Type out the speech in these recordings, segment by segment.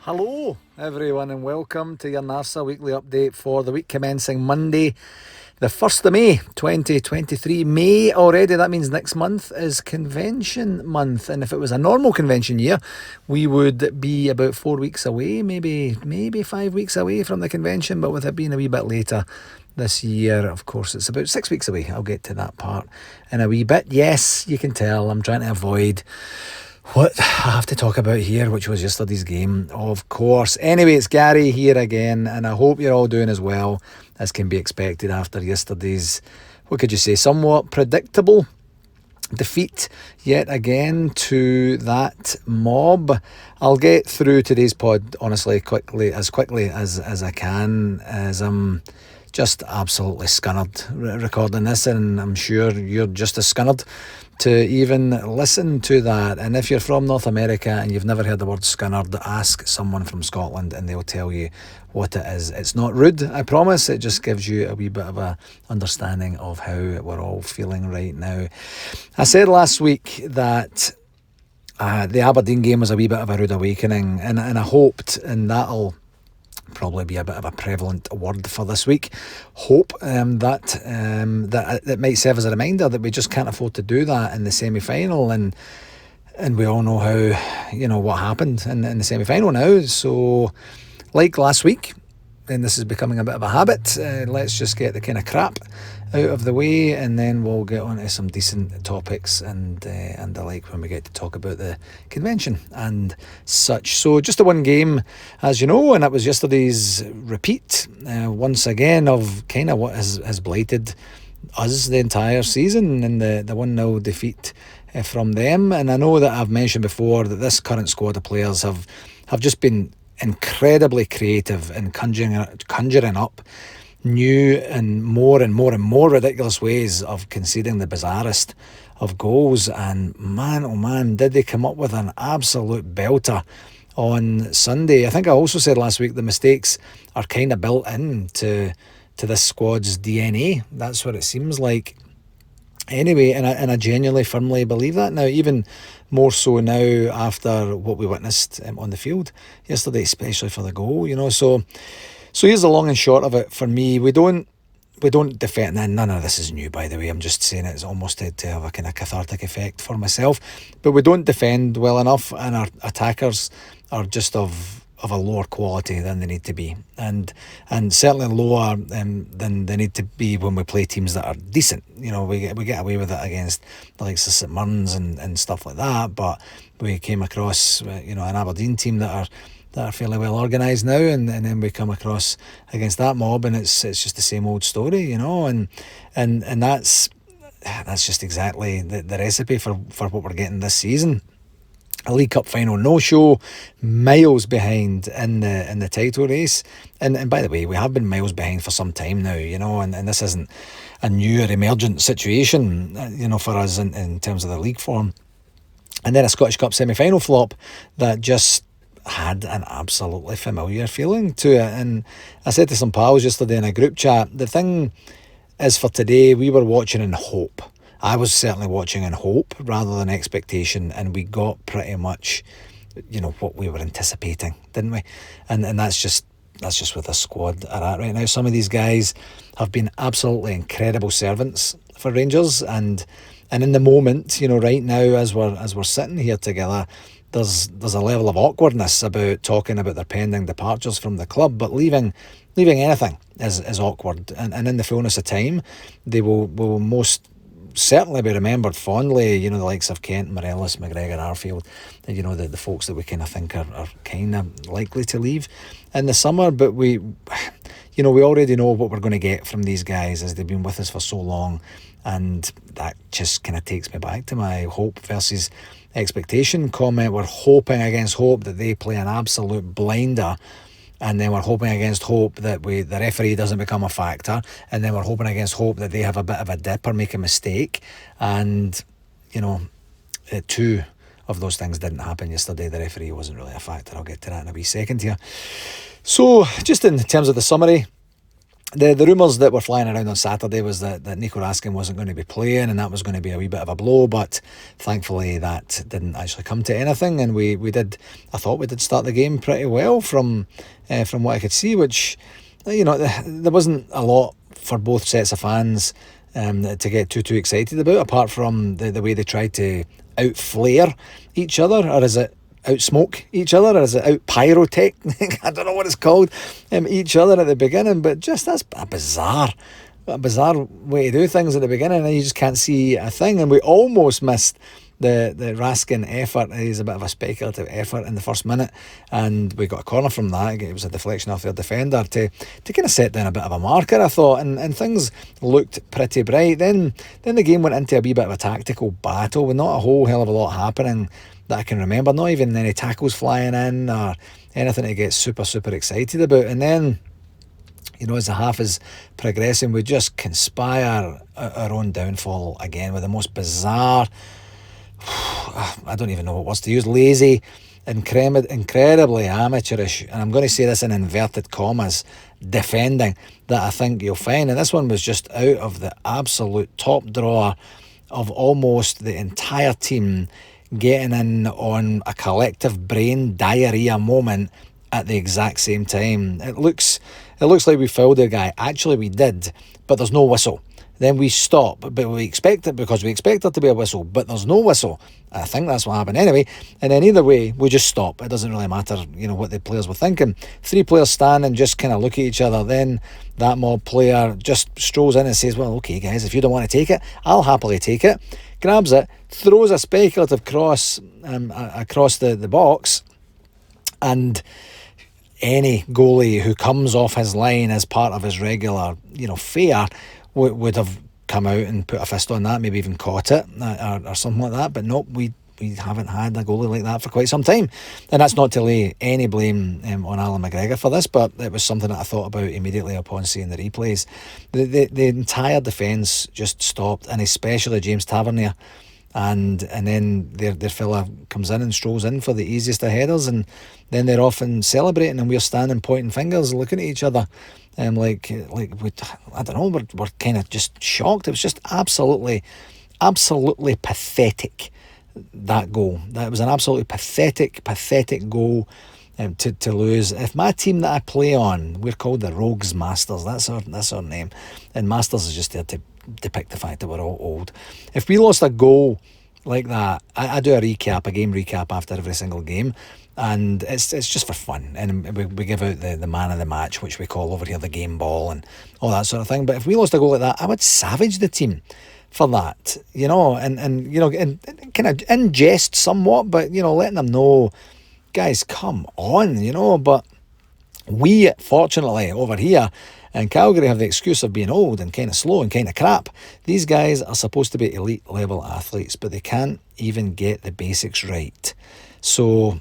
Hello, everyone, and welcome to your NARSA weekly update for the week commencing Monday, the 1st of May 2023. May already, that means next month is convention month. And if it was a normal convention year, we would be about 4 weeks away, maybe 5 weeks away from the convention. But with it being a wee bit later this year, of course, it's about 6 weeks away. I'll get to that part in a wee bit. Yes, you can tell I'm trying to avoid what I have to talk about here, which was yesterday's game, of course. Anyway, it's Gary here again, and I hope you're all doing as well as can be expected after yesterday's, what could you say, somewhat predictable defeat yet again to that mob. I'll get through today's pod, honestly, quickly as I can, as I'm just absolutely scunnered recording this, and I'm sure you're just as scunnered to even listen to that. And if you're from North America and you've never heard the word scunnered, ask someone from Scotland and they'll tell you what it is. It's not rude, I promise. It just gives you a wee bit of a understanding of how we're all feeling right now. I said last week that the Aberdeen game was a wee bit of a rude awakening, and I hoped, and that'll probably be a bit of a prevalent word for this week, hope that it might serve as a reminder that we just can't afford to do that in the semi-final, and we all know how, what happened in the semi-final now. So like last week, and this is becoming a bit of a habit, let's just get the kind of crap out of the way, and then we'll get on to some decent topics and the like when we get to talk about the convention and such. So just the one game, as you know, and that was yesterday's repeat once again of kind of what has blighted us the entire season, and the 1-0 defeat from them. And I know that I've mentioned before that this current squad of players have just been incredibly creative in conjuring up new and more ridiculous ways of conceding the bizarrest of goals. And man, oh man, did they come up with an absolute belter on Sunday. I think I also said last week the mistakes are kind of built into this squad's DNA. That's what it seems like. Anyway, and I genuinely, firmly believe that now, even more so now after what we witnessed on the field yesterday, especially for the goal, So here's the long and short of it for me. We don't defend, and none of this is new, by the way. I'm just saying it's almost to have a kind of cathartic effect for myself. But we don't defend well enough, and our attackers are just of a lower quality than they need to be, and certainly lower than they need to be when we play teams that are decent. We get away with it against the likes of St Mirren's and stuff like that, but we came across an Aberdeen team that are fairly well organised now, and then we come across against that mob, and it's just the same old story, and that's just exactly the recipe for what we're getting this season. A League Cup final no-show, miles behind in the title race, and by the way, we have been miles behind for some time now, and this isn't a new or emergent situation, for us in terms of the league form. And then a Scottish Cup semi-final flop that just had an absolutely familiar feeling to it. And I said to some pals yesterday in a group chat, the thing is, for today, we were watching in hope. I was certainly watching in hope rather than expectation, and we got pretty much, what we were anticipating, didn't we? And that's just where the squad are at right now. Some of these guys have been absolutely incredible servants for Rangers, and in the moment, right now as we're sitting here together, there's a level of awkwardness about talking about their pending departures from the club, but leaving anything is awkward, and in the fullness of time, they will most certainly be remembered fondly, the likes of Kent, Morelos, McGregor, Arfield, the folks that we kind of think are kind of likely to leave in the summer. But we already know what we're going to get from these guys, as they've been with us for so long, and that just kind of takes me back to my hope versus expectation comment. We're hoping against hope that they play an absolute blinder, and then we're hoping against hope that the referee doesn't become a factor, and then we're hoping against hope that they have a bit of a dip or make a mistake. And two of those things didn't happen yesterday. The referee wasn't really a factor. I'll get to that in a wee second here. So just in terms of the summary, The rumours that were flying around on Saturday was that Nico Raskin wasn't going to be playing, and that was going to be a wee bit of a blow, but thankfully that didn't actually come to anything, and I thought we did start the game pretty well from what I could see, which, there wasn't a lot for both sets of fans to get too excited about, apart from the way they tried to out-flare each other, or is it outsmoke each other, or is it out pyrotechnic? I don't know what it's called, each other at the beginning, but just that's a bizarre way to do things at the beginning, and you just can't see a thing. And we almost missed the Raskin effort. He's a bit of a speculative effort in the first minute, and we got a corner from that. It was a deflection off their defender to kind of set down a bit of a marker, I thought, and things looked pretty bright. Then the game went into a wee bit of a tactical battle with not a whole hell of a lot happening that I can remember, not even any tackles flying in or anything to get super excited about. And then, as the half is progressing, we just conspire our own downfall again with the most bizarre, I don't even know what words to use, lazy, incredibly amateurish, and I'm going to say this in inverted commas, defending that I think you'll find. And this one was just out of the absolute top drawer of almost the entire team getting in on a collective brain diarrhea moment at the exact same time. It looks like we fouled the guy. Actually, we did, but there's no whistle. Then we stop, but we expect it because we expect there to be a whistle, but there's no whistle. I think that's what happened anyway. And then either way, we just stop. It doesn't really matter, what the players were thinking. 3 players stand and just kind of look at each other. Then that mob player just strolls in and says, well, okay, guys, if you don't want to take it, I'll happily take it. Grabs it, throws a speculative cross across the box, and any goalie who comes off his line as part of his regular, fare would have come out and put a fist on that, maybe even caught it or something like that. But nope, we haven't had a goalie like that for quite some time. And that's not to lay any blame on Alan McGregor for this, but it was something that I thought about immediately upon seeing the replays. The entire defence just stopped, and especially James Tavernier. And then their fella comes in and strolls in for the easiest of headers, and then they're off and celebrating, and we're standing pointing fingers, looking at each other, like we, I don't know, we're kind of just shocked. It was just absolutely pathetic, that goal. That was an absolutely pathetic goal to lose. If my team that I play on, we're called the Rogues Masters, that's our name, and Masters is just there to depict the fact that we're all old. If we lost a goal like that, I do a game recap after every single game, and it's just for fun, and we give out the man of the match, which we call over here the game ball and all that sort of thing. But if we lost a goal like that, I would savage the team for that, and kind of in jest somewhat, but letting them know, guys, come on, but we, fortunately, over here in Calgary have the excuse of being old and kind of slow and kind of crap. These guys are supposed to be elite level athletes, but they can't even get the basics right. So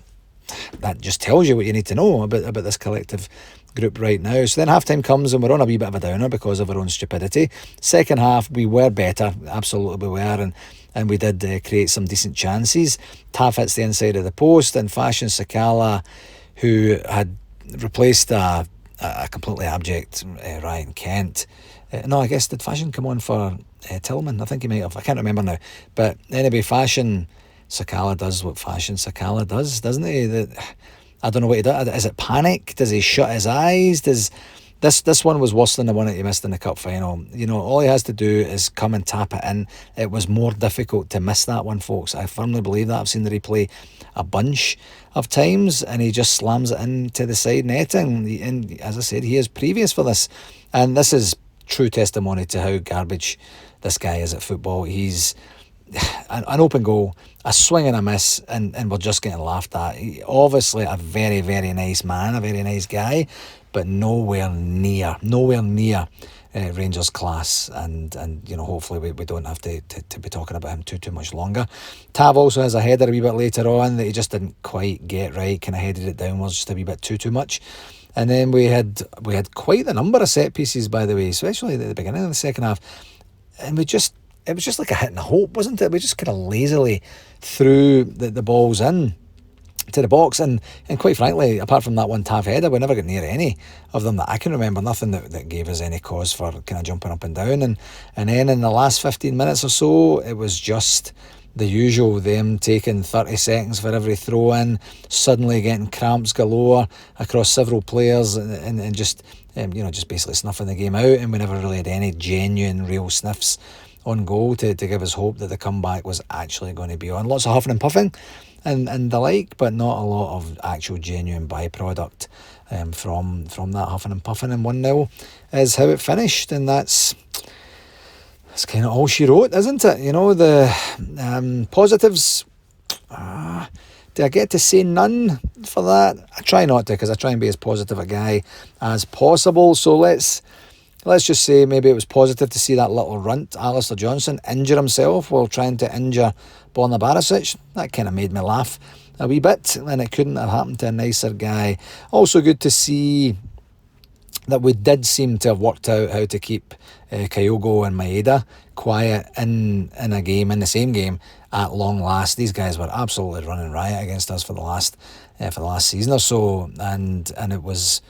that just tells you what you need to know about this collective group right now. So then halftime comes and we're on a wee bit of a downer because of our own stupidity. Second half, we were better, absolutely we were, and we did create some decent chances. Taff hits the inside of the post, and Fashion Sakala, who had replaced a completely abject Ryan Kent. No, I guess, did Fashion come on for Tillman? I think he might have. I can't remember now. But anyway, Fashion Sakala does what Fashion Sakala does, doesn't he? I don't know what he does. Is it panic? Does he shut his eyes? This one was worse than the one that he missed in the cup final. All he has to do is come and tap it in. It was more difficult to miss that one, folks. I firmly believe that. I've seen the replay a bunch of times, and he just slams it into the side netting. And as I said, he is previous for this. And this is true testimony to how garbage this guy is at football. He's an open goal, a swing and a miss, and we're just getting laughed at. Obviously a very, very nice man, a very nice guy, but nowhere near Rangers class, and hopefully we don't have to be talking about him too much longer. Tav also has a header a wee bit later on that he just didn't quite get right, kind of headed it downwards just a wee bit too much. And then we had quite the number of set pieces, by the way, especially at the beginning of the second half, and it was just like a hit and a hope, wasn't it? We just kind of lazily threw the balls in. to the box, and quite frankly, apart from that one taff header, we never got near any of them that I can remember. Nothing that gave us any cause for kind of jumping up and down, and then in the last 15 minutes or so, it was just the usual, them taking 30 seconds for every throw in, suddenly getting cramps galore across several players, and just just basically snuffing the game out, and we never really had any genuine real sniffs on goal to give us hope that the comeback was actually going to be on. Lots of huffing and puffing and the like, but not a lot of actual genuine byproduct from that huffing and puffing. And 1-0 is how it finished, and that's kind of all she wrote, isn't it? The positives, do I get to say none for that? I try not to, because I try and be as positive a guy as possible. So let's just say maybe it was positive to see that little runt, Alistair Johnson, injure himself while trying to injure Borna Barisic. That kind of made me laugh a wee bit, and it couldn't have happened to a nicer guy. Also good to see that we did seem to have worked out how to keep Kyogo and Maeda quiet in a game, in the same game, at long last. These guys were absolutely running riot against us for the last season or so, and it was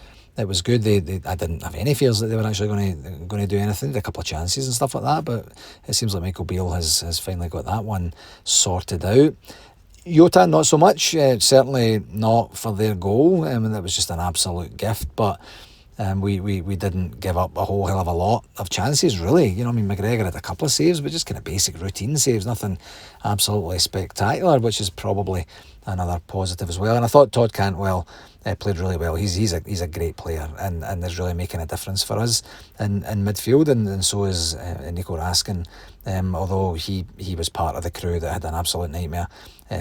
good. I didn't have any fears that they were actually going to do anything. A couple of chances and stuff like that, but it seems like Michael Beale has finally got that one sorted out. Jota, not so much. Certainly not for their goal. That was just an absolute gift, but we didn't give up a whole hell of a lot of chances, really. McGregor had a couple of saves, but just kind of basic routine saves, nothing absolutely spectacular, which is probably another positive as well. And I thought Todd Cantwell played really well. He's a great player, and is really making a difference for us in midfield, and so is Nico Raskin, although he was part of the crew that had an absolute nightmare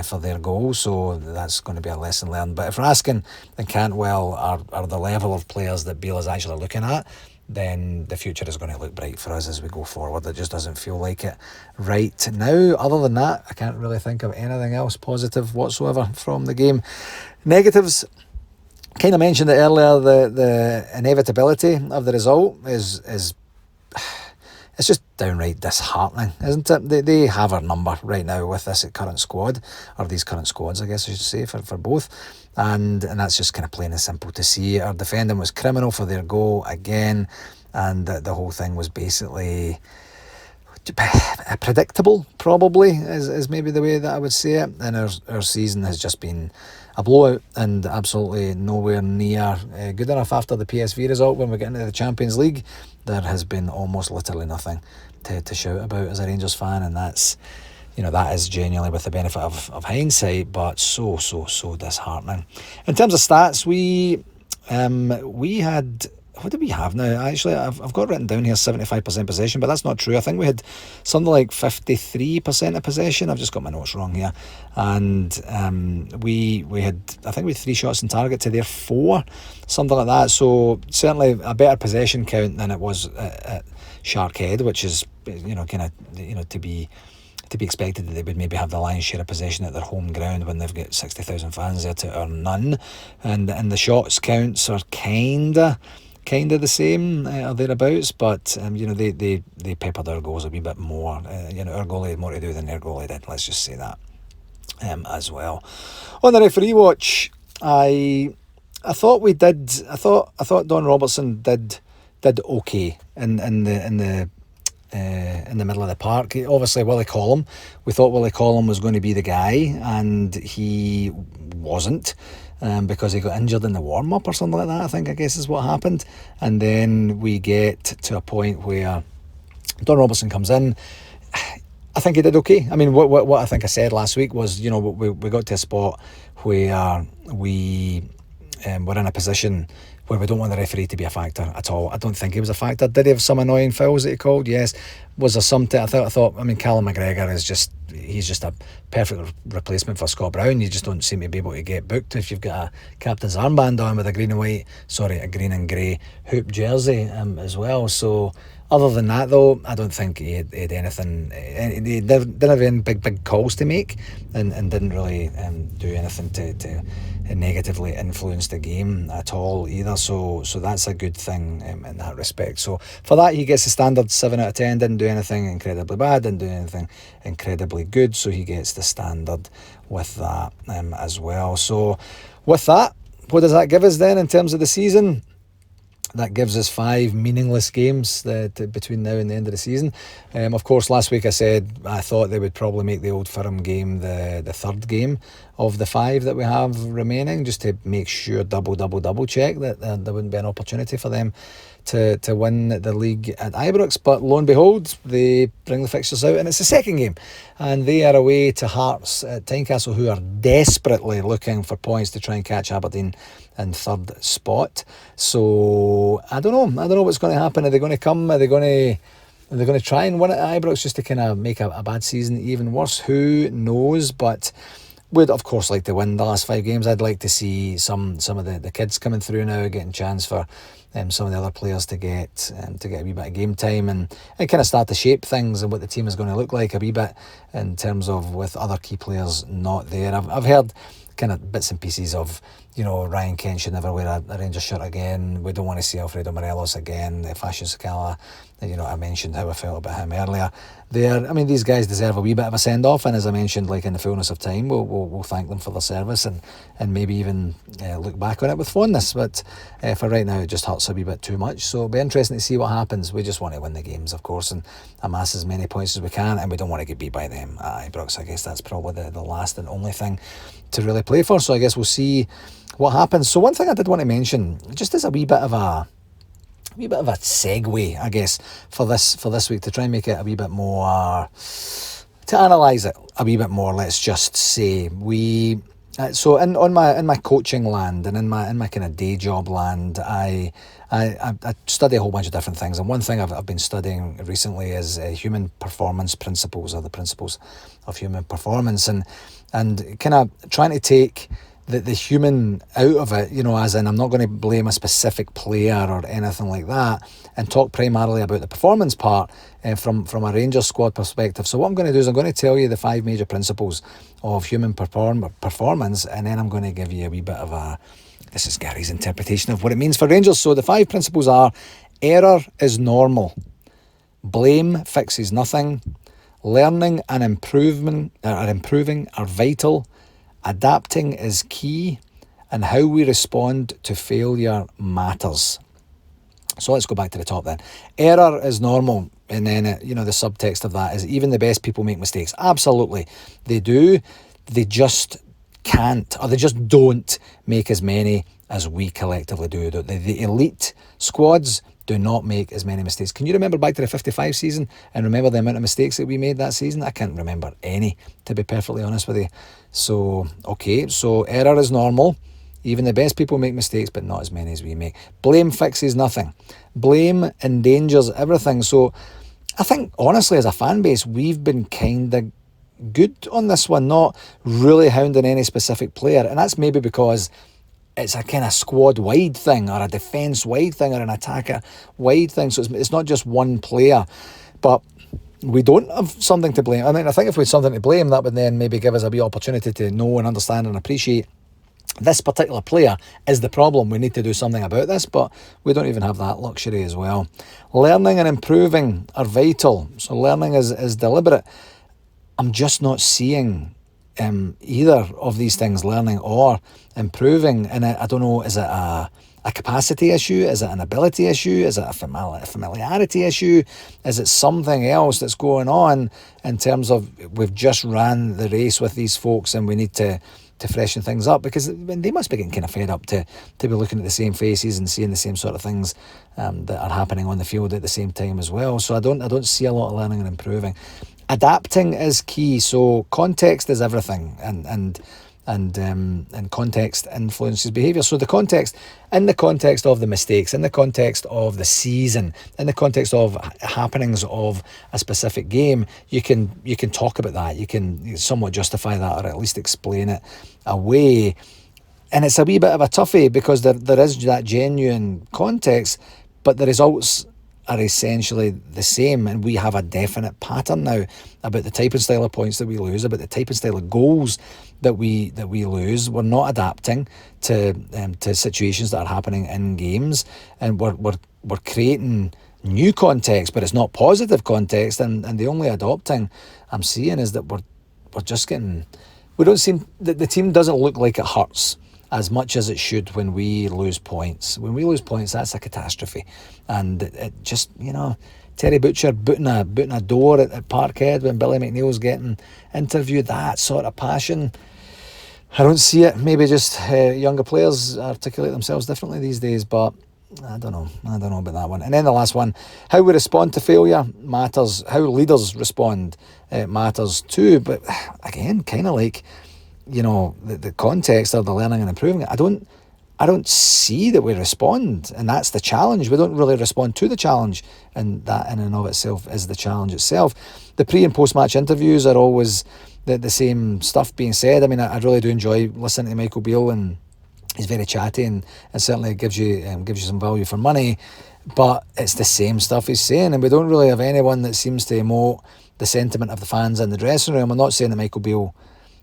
for their goal, so that's going to be a lesson learned. But if Raskin and Cantwell are the level of players that Beale is actually looking at, then the future is going to look bright for us as we go forward. It just doesn't feel like it right now. Other than that, I can't really think of anything else positive whatsoever from the game. Negatives, kind of mentioned it earlier, the inevitability of the result is it's just downright disheartening, isn't it? They have our number right now with this current squad, or these current squads, I guess I should say, for both. And that's just kind of plain and simple to see. Our defending was criminal for their goal again, and the whole thing was basically predictable, probably, is maybe the way that I would say it. And our season has just been a blowout and absolutely nowhere near good enough after the PSV result. When we get into the Champions League, there has been almost literally nothing to shout about as a Rangers fan, and that's, that is genuinely with the benefit of hindsight, but so disheartening. In terms of stats, we had, what did we have now? Actually, I've got written down here 75% possession, but that's not true. I think we had something like 53% of possession. I've just got my notes wrong here. And we had 3 shots on target to their 4, something like that. So certainly a better possession count than it was at Sharkhead, which is to be expected that they would maybe have the lion's share of possession at their home ground when they've got 60,000 fans there to earn none. And the shots counts are kinda the same or thereabouts, but they peppered our goals a wee bit more. Our goalie had more to do than their goalie did. Let's just say that as well. On the referee watch, I thought we did. I thought Don Robertson did okay in the middle of the park. Obviously, Willie Collum. We thought Willie Collum was going to be the guy, and he wasn't. Because he got injured in the warm-up or something like that, I guess is what happened. And then we get to a point where Don Robertson comes in. I think he did okay. I mean, what I think I said last week was, we got to a spot where we were in a position where we don't want the referee to be a factor at all. I don't think he was a factor. Did he have some annoying fouls that he called? Yes. Was there something? I thought. I mean, Callum McGregor he's just a perfect replacement for Scott Brown. You just don't seem to be able to get booked if you've got a captain's armband on with a green and grey hoop jersey as well. So other than that, though, I don't think he had anything. He didn't have any big calls to make, and didn't really do anything to negatively influence the game at all either. So that's a good thing in that respect. So for that, he gets the standard 7 out of 10. Didn't do anything incredibly bad, didn't do anything incredibly incredibly good, so he gets the standard with that as well. So with that, what does that give us then in terms of the season? That gives us 5 meaningless games between now and the end of the season. Of course, last week I said I thought they would probably make the Old Firm game the third game of the 5 that we have remaining, just to make sure double check that there wouldn't be an opportunity for them to win the league at Ibrox. But lo and behold, they bring the fixtures out and it's the second game, and they are away to Hearts at Tynecastle, who are desperately looking for points to try and catch Aberdeen in third spot. So I don't know what's going to happen. Are they going to come? Are they going to try and win it at Ibrox just to kind of make a bad season even worse? Who knows? But would of course like to win the last 5 games. I'd like to see some of the kids coming through now, getting a chance for some of the other players to get a wee bit of game time and kind of start to shape things and what the team is going to look like a wee bit in terms of with other key players not there. I've heard kind of bits and pieces of, Ryan Kent should never wear a Rangers shirt again. We don't want to see Alfredo Morelos again. Fashion Scala, I mentioned how I felt about him earlier. These guys deserve a wee bit of a send-off, and as I mentioned, like in the fullness of time, we'll thank them for their service and maybe even look back on it with fondness. But for right now, it just hurts a wee bit too much. So it'll be interesting to see what happens. We just want to win the games, of course, and amass as many points as we can, and we don't want to get beat by them at Ibrox. I guess that's probably the last and only thing to really play for. So I guess we'll see what happens. So one thing I did want to mention, just as a wee bit of a segue, I guess, for this week, to try and make it a wee bit more, to analyse it a wee bit more, let's just say. So in my coaching land and in my kind of day job land, I study a whole bunch of different things, and one thing I've been studying recently is human performance principles, or the principles of human performance, and kind of trying to take the human out of it, as in I'm not going to blame a specific player or anything like that, and talk primarily about the performance part from a Rangers squad perspective. So what I'm going to do is I'm going to tell you the 5 major principles of human performance, and then I'm going to give you a wee bit of this is Gary's interpretation of what it means for Rangers. So the 5 principles are: error is normal, blame fixes nothing, learning and improving are vital, adapting is key, and how we respond to failure matters. So let's go back to the top then. Error is normal, and then the subtext of that is even the best people make mistakes. Absolutely, they do. They just can't, or they just don't make as many as we collectively do. The elite squads do not make as many mistakes. Can you remember back to the 55 season and remember the amount of mistakes that we made that season? I can't remember any, to be perfectly honest with you. So error is normal. Even the best people make mistakes, but not as many as we make. Blame fixes nothing. Blame endangers everything. So I think, honestly, as a fan base, we've been kind of good on this one, not really hounding any specific player. And that's maybe because it's a kind of squad-wide thing, or a defence-wide thing, or an attacker-wide thing. So it's not just one player. But we don't have something to blame. I think if we had something to blame, that would then maybe give us a wee opportunity to know and understand and appreciate this particular player is the problem. We need to do something about this, but we don't even have that luxury as well. Learning and improving are vital. So learning is deliberate. I'm just not seeing either of these things, learning or improving. And I don't know, is it a capacity issue? Is it an ability issue? Is it a familiarity issue? Is it something else that's going on in terms of we've just ran the race with these folks and we need to freshen things up? Because they must be getting kind of fed up to be looking at the same faces and seeing the same sort of things that are happening on the field at the same time as well. So I don't see a lot of learning and improving. Adapting is key. So context is everything, and context influences behaviour. So in the context of the mistakes, in the context of the season, in the context of happenings of a specific game, you can talk about that. You can somewhat justify that, or at least explain it away. And it's a wee bit of a toughie because there is that genuine context, but the results are essentially the same, and we have a definite pattern now about the type and style of points that we lose, about the type and style of goals that we lose. We're not adapting to situations that are happening in games, and we're creating new context, but it's not positive context, and the only adopting I'm seeing is that we're just getting, we don't seem, the team doesn't look like it hurts as much as it should when we lose points. When we lose points, that's a catastrophe. And it just, Terry Butcher booting a door at Parkhead when Billy McNeil's getting interviewed, that sort of passion, I don't see it. Maybe just younger players articulate themselves differently these days, but I don't know about that one. And then the last one, how we respond to failure matters. How leaders respond matters too. But again, kind of like, the context of the learning and improving. I don't see that we respond, and that's the challenge. We don't really respond to the challenge, and that in and of itself is the challenge itself. The pre and post match interviews are always the same stuff being said. I mean, I really do enjoy listening to Michael Beale, and he's very chatty and certainly gives you some value for money, but it's the same stuff he's saying, and we don't really have anyone that seems to emote the sentiment of the fans in the dressing room. I'm not saying that Michael Beale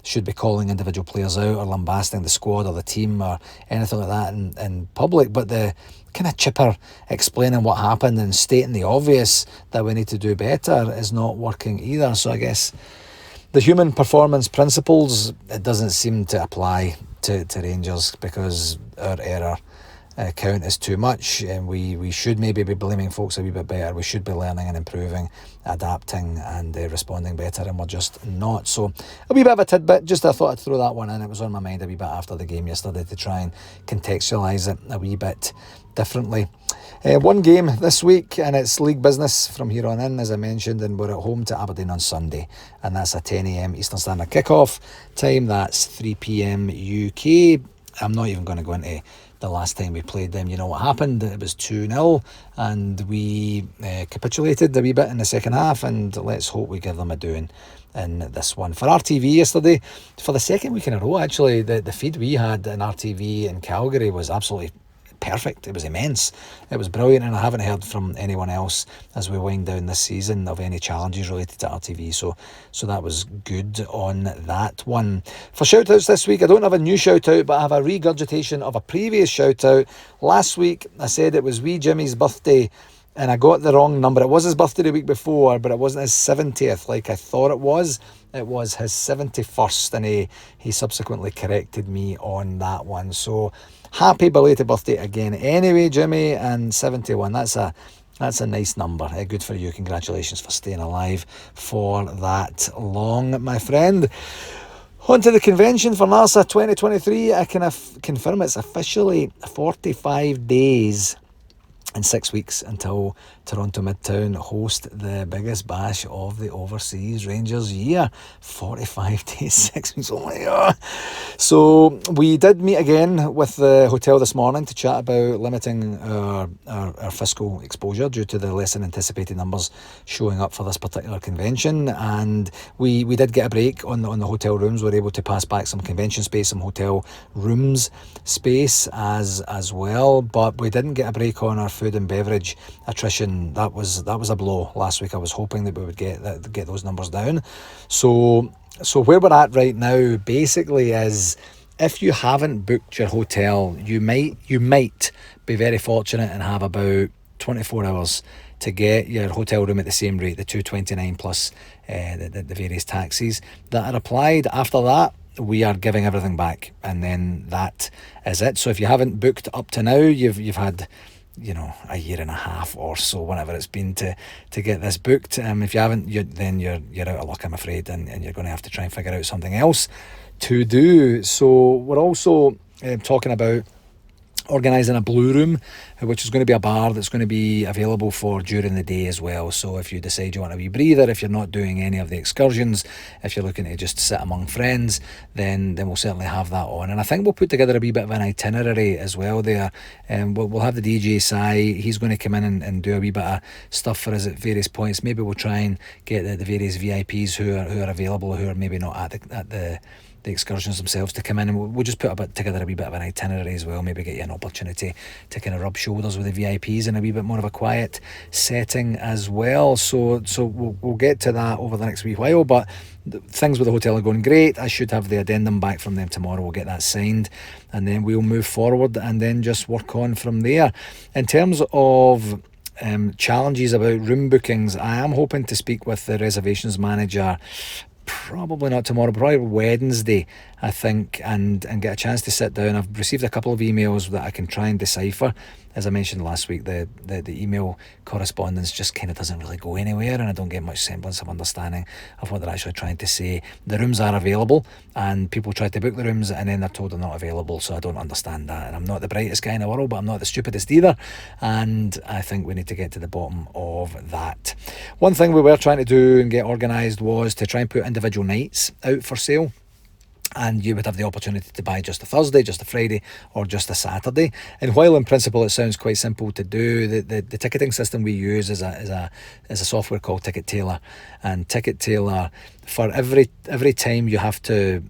should be calling individual players out or lambasting the squad or the team or anything like that in public, but the kind of chipper explaining what happened and stating the obvious that we need to do better is not working either. So I guess the human performance principles, it doesn't seem to apply to Rangers, because our error count is too much, and we should maybe be blaming folks a wee bit better. We should be learning and improving, adapting and responding better, and we're just not. So a wee bit of a tidbit, just I thought I'd throw that one in. It was on my mind a wee bit after the game yesterday to try and contextualise it a wee bit differently. One game this week, and it's league business from here on in, as I mentioned, and we're at home to Aberdeen on Sunday, and that's a 10 a.m. Eastern Standard kickoff time. That's 3 p.m. UK. I'm not even going to go into the last time we played them. You know what happened? It was 2-0, and we capitulated a wee bit in the second half, and let's hope we give them a doing in this one. For RTV yesterday, for the second week in a row, actually, the feed we had in RTV in Calgary was absolutely perfect. It was immense. It was brilliant, and I haven't heard from anyone else as we wind down this season of any challenges related to RTV, so that was good on that one. For shout outs this week, I don't have a new shout out, but I have a regurgitation of a previous shout out. Last week I said it was wee Jimmy's birthday, and I got the wrong number. It was his birthday the week before, but it wasn't his 70th like I thought it was. It was his 71st, and he subsequently corrected me on that one. So happy belated birthday again anyway, Jimmy, and 71. That's a nice number. Good for you. Congratulations for staying alive for that long, my friend. On to the convention for NARSA 2023. I can confirm it's officially 45 days and 6 weeks until Toronto Midtown host the biggest bash of the overseas Rangers year. 45 days, 6 weeks. Oh my God. So we did meet again with the hotel this morning to chat about limiting our fiscal exposure due to the less than anticipated numbers showing up for this particular convention, and we did get a break on the hotel rooms. We were able to pass back some convention space, some hotel rooms space as well, but we didn't get a break on our food and beverage attrition. That was a blow last week. I was hoping that we would get those numbers down. So where we're at right now basically is, if you haven't booked your hotel, you might be very fortunate and have about 24 hours to get your hotel room at the same rate, the $229 plus the various taxes that are applied. After that, we are giving everything back, and then that is it. So if you haven't booked up to now, you've had a year and a half or so, whatever it's been to get this booked. If you haven't, then you're out of luck, I'm afraid, and you're going to have to try and figure out something else to do. So we're also talking about organising a blue room, which is going to be a bar that's going to be available for during the day as well. So if you decide you want a wee breather, if you're not doing any of the excursions, if you're looking to just sit among friends, then we'll certainly have that on. And I think we'll put together a wee bit of an itinerary as well there. We'll have the DJ Si. He's going to come in and do a wee bit of stuff for us at various points. Maybe we'll try and get the various VIPs who are available, who are maybe not at the excursions themselves, to come in, and we'll just put together a wee bit of an itinerary as well. Maybe get you an opportunity to kind of rub shoulders with the VIPs in a wee bit more of a quiet setting as well. So we'll get to that over the next wee while, but things with the hotel are going great. I should have the addendum back from them tomorrow. We'll get that signed, and then we'll move forward and then just work on from there. In terms of challenges about room bookings. I am hoping to speak with the reservations manager, probably not tomorrow, probably Wednesday, I think, and get a chance to sit down. I've received a couple of emails that I can try and decipher. As I mentioned last week, the email correspondence just kind of doesn't really go anywhere, and I don't get much semblance of understanding of what they're actually trying to say. The rooms are available, and people try to book the rooms, and then they're told they're not available, so I don't understand that. And I'm not the brightest guy in the world, but I'm not the stupidest either, and I think we need to get to the bottom of that. One thing we were trying to do and get organised was to try and put individual nights out for sale. And you would have the opportunity to buy just a Thursday, just a Friday, or just a Saturday. And while in principle it sounds quite simple to do, the ticketing system we use is a software called Ticket Tailor. And Ticket Tailor, for every time you have to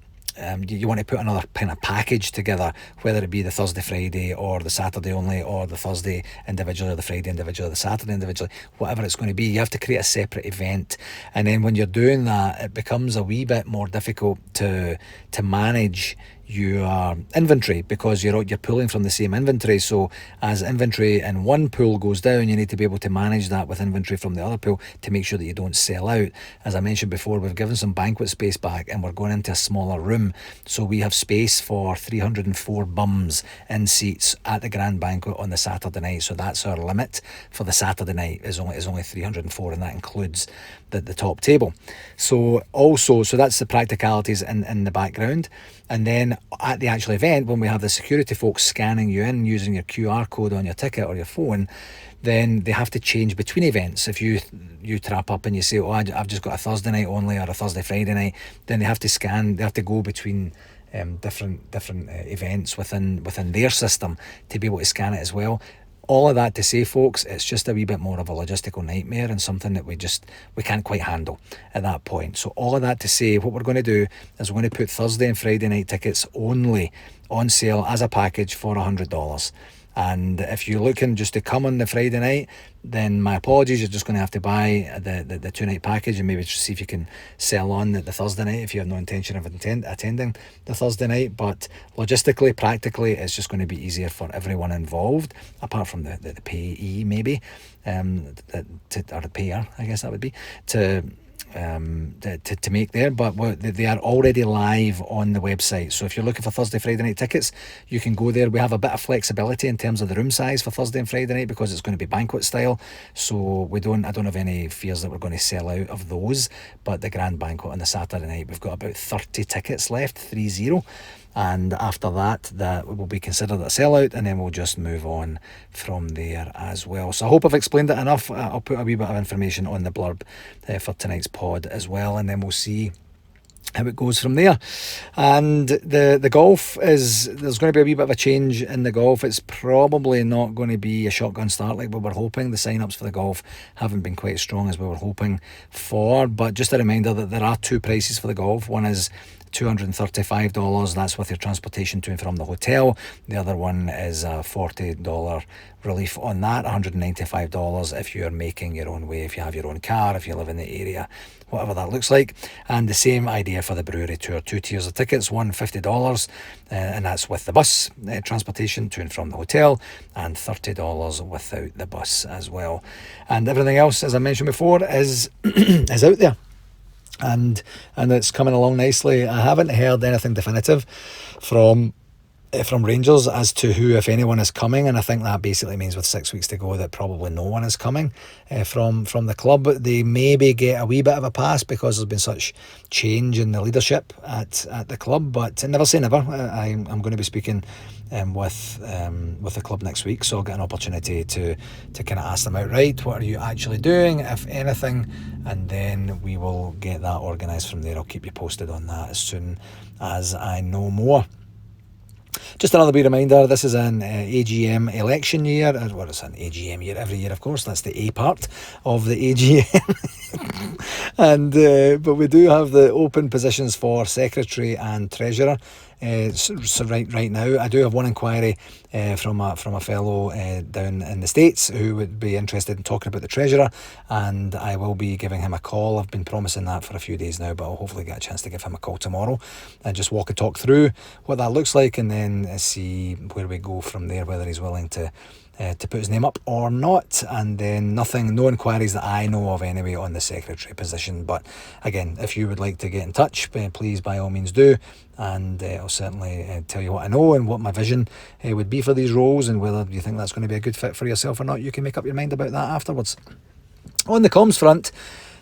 you want to put another kind of package together, whether it be the Thursday, Friday, or the Saturday only, or the Thursday individually, or the Friday individually, or the Saturday individually, whatever it's going to be, you have to create a separate event. And then when you're doing that, it becomes a wee bit more difficult to manage your inventory, because you're pulling from the same inventory. So as inventory in one pool goes down, you need to be able to manage that with inventory from the other pool to make sure that you don't sell out. As I mentioned before, we've given some banquet space back, and we're going into a smaller room, so we have space for 304 bums in seats at the grand banquet on the Saturday night. So that's our limit for the Saturday night, is only 304, and that includes the top table. So that's the practicalities in the background. And then at the actual event, when we have the security folks scanning you in using your QR code on your ticket or your phone, then they have to change between events. If you trap up and you say, I've just got a Thursday night only, or a Thursday, Friday night, then they have to scan, they have to go between different events within their system to be able to scan it as well. All of that to say, folks, it's just a wee bit more of a logistical nightmare, and something that we can't quite handle at that point. So all of that to say, what we're going to do is we're going to put Thursday and Friday night tickets only on sale as a package for $100. And if you're looking just to come on the Friday night, then my apologies, you're just going to have to buy the 2-night package, and maybe just see if you can sell on the Thursday night if you have no intention of attending the Thursday night. But logistically, practically, it's just going to be easier for everyone involved, apart from the payee maybe, or the payer, I guess that would be, to make there. But they are already live on the website, so if you're looking for Thursday, Friday night tickets, you can go there. We have a bit of flexibility in terms of the room size for Thursday and Friday night, because it's going to be banquet style, so I don't have any fears that we're going to sell out of those. But the grand banquet on the Saturday night, we've got about 30 tickets left, 30, and after that will be considered a sellout, and then we'll just move on from there as well. So I hope I've explained it enough. I'll put a wee bit of information on the blurb for tonight's pod as well, and then we'll see how it goes from there. And the golf there's going to be a wee bit of a change in the golf. It's probably not going to be a shotgun start like we were hoping. The sign-ups for the golf haven't been quite as strong as we were hoping for, but just a reminder that there are two prices for the golf. One is $235, that's with your transportation to and from the hotel. The other one is a $40 relief on that, $195 if you're making your own way, if you have your own car, if you live in the area, whatever that looks like. And the same idea for the brewery tour, 2 tiers of tickets, one $50, and that's with the bus transportation to and from the hotel, and $30 without the bus as well. And everything else, as I mentioned before, is is out there. And it's coming along nicely. I haven't heard anything definitive from Rangers as to who, if anyone, is coming, and I think that basically means with 6 weeks to go that probably no one is coming from the club. They maybe get a wee bit of a pass because there's been such change in the leadership at the club, but never say never. I'm going to be speaking with the club next week, so I'll get an opportunity to kind of ask them outright, what are you actually doing, if anything, and then we will get that organised from there. I'll keep you posted on that as soon as I know more. Just another wee reminder, this is an AGM election year. Well, it's an AGM year every year, of course. That's the A part of the AGM. And but we do have the open positions for secretary and treasurer. So right now, I do have one inquiry from a fellow down in the States who would be interested in talking about the treasurer, and I will be giving him a call. I've been promising that for a few days now, but I'll hopefully get a chance to give him a call tomorrow and just walk and talk through what that looks like, and then see where we go from there, whether he's willing to put his name up or not. And then no inquiries that I know of anyway on the secretary position. But again, if you would like to get in touch, please by all means do, and I'll certainly tell you what I know and what my vision would be for these roles, and whether you think that's going to be a good fit for yourself or not. You can make up your mind about that afterwards. On the comms front,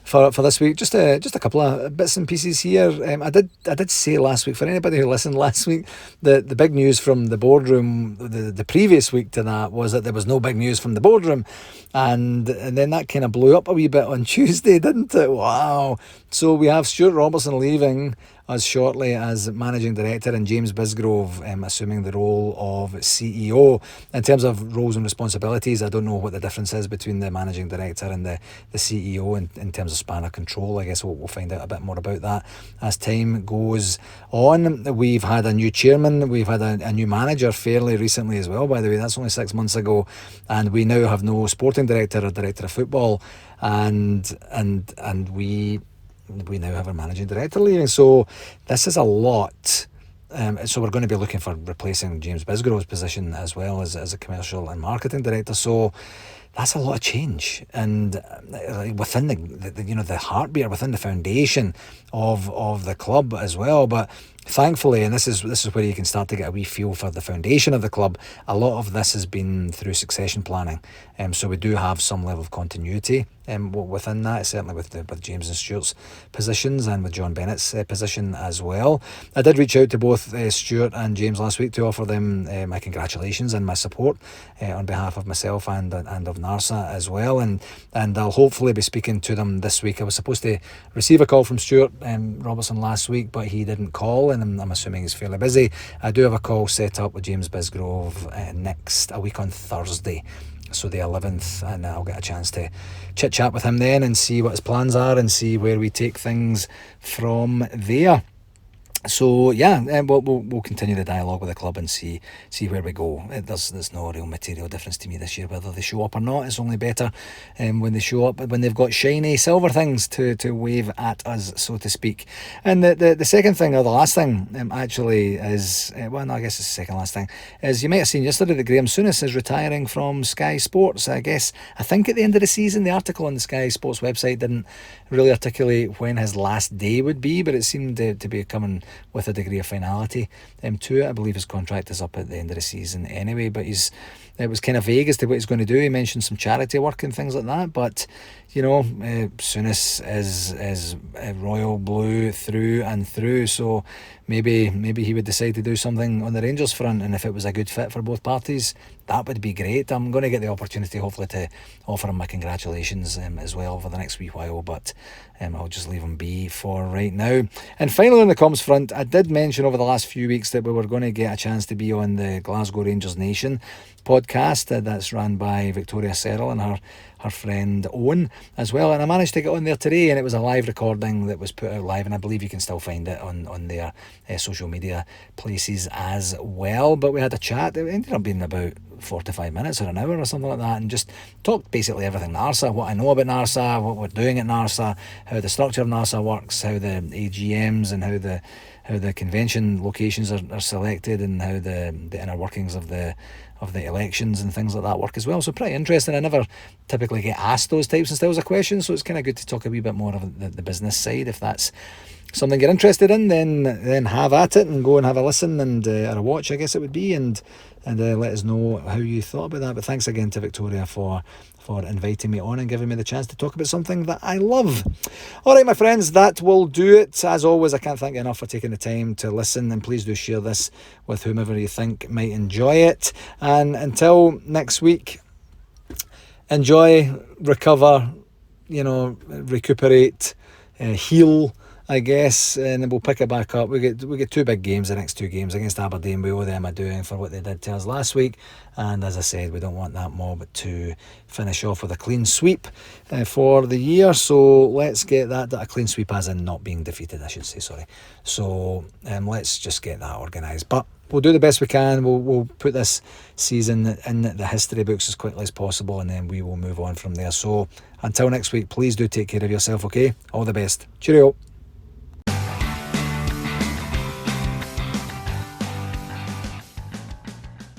for this week, just a couple of bits and pieces here. I did say last week, for anybody who listened last week, the big news from the boardroom the previous week to that was that there was no big news from the boardroom, and then that kind of blew up a wee bit on Tuesday, didn't it? Wow. So we have Stuart Robertson leaving us shortly as managing director, and James Bisgrove assuming the role of CEO. In terms of roles and responsibilities, I don't know what the difference is between the managing director and the CEO in terms of span of control. I guess we'll find out a bit more about that as time goes on. We've had a new chairman, we've had a new manager fairly recently as well, by the way. That's only 6 months ago, and we now have no sporting director or director of football, and we now have a managing director leaving. So this is a lot. So we're going to be looking for replacing James Bisgrove's position as well as a commercial and marketing director. So that's a lot of change, and within the heartbeat, within the foundation of the club as well. But thankfully, and this is where you can start to get a wee feel for the foundation of the club, a lot of this has been through succession planning. So we do have some level of continuity within that, certainly with James and Stuart's positions, and with John Bennett's position as well. I did reach out to both Stuart and James last week to offer them my congratulations and my support on behalf of myself and of NARSA as well, and I'll hopefully be speaking to them this week. I was supposed to receive a call from Stuart Robertson last week, but he didn't call, and I'm assuming he's fairly busy. I do have a call set up with James Bisgrove a week on Thursday, so the 11th, and I'll get a chance to chit chat with him then and see what his plans are and see where we take things from there. So yeah, we'll continue the dialogue with the club and see where we go. There's no real material difference to me this year whether they show up or not. It's only better when they show up, when they've got shiny silver things to wave at us, so to speak. And the second thing, or the last thing, actually is, well, no, I guess it's the second last thing, is you might have seen yesterday that Graham Souness is retiring from Sky Sports. I think at the end of the season. The article on the Sky Sports website didn't really articulate when his last day would be, but it seemed to be coming with a degree of finality to it. I believe his contract is up at the end of the season anyway, but it was kind of vague as to what he's going to do. He mentioned some charity work and things like that, but Souness is royal blue through and through, so maybe he would decide to do something on the Rangers front, and if it was a good fit for both parties, that would be great. I'm going to get the opportunity hopefully to offer him my congratulations as well for the next wee while, but I'll just leave him be for right now. And finally, on the comms front, I did mention over the last few weeks that we were going to get a chance to be on the Glasgow Rangers Nation podcast that's run by Victoria Serrell and her friend Owen as well, and I managed to get on there today, and it was a live recording that was put out live, and I believe you can still find it on their social media places as well. But we had a chat. It ended up being about 45 minutes or an hour or something like that, and just talked basically everything NARSA, what I know about NARSA, what we're doing at NARSA, how the structure of NARSA works, how the AGMs and how the convention locations are selected, and how the inner workings of the elections and things like that work as well. So pretty interesting. I never typically get asked those types and styles of questions, so it's kind of good to talk a wee bit more of the business side. If that's something you're interested in, then have at it and go and have a listen and or a watch, I guess it would be, and let us know how you thought about that. But thanks again to Victoria for inviting me on and giving me the chance to talk about something that I love. All right, my friends, that will do it. As always, I can't thank you enough for taking the time to listen, and please do share this with whomever you think might enjoy it. And until next week, enjoy, recover, recuperate, heal, I guess, and then we'll pick it back up. We get two big games, the next two games against Aberdeen. We owe them a doing for what they did to us last week, and as I said, we don't want that mob to finish off with a clean sweep for the year. So let's get that a clean sweep, as in not being defeated, I should say. Sorry. So let's just get that organised. But we'll do the best we can. We'll put this season in the history books as quickly as possible, and then we will move on from there. So until next week, please do take care of yourself. Okay, all the best. Cheerio.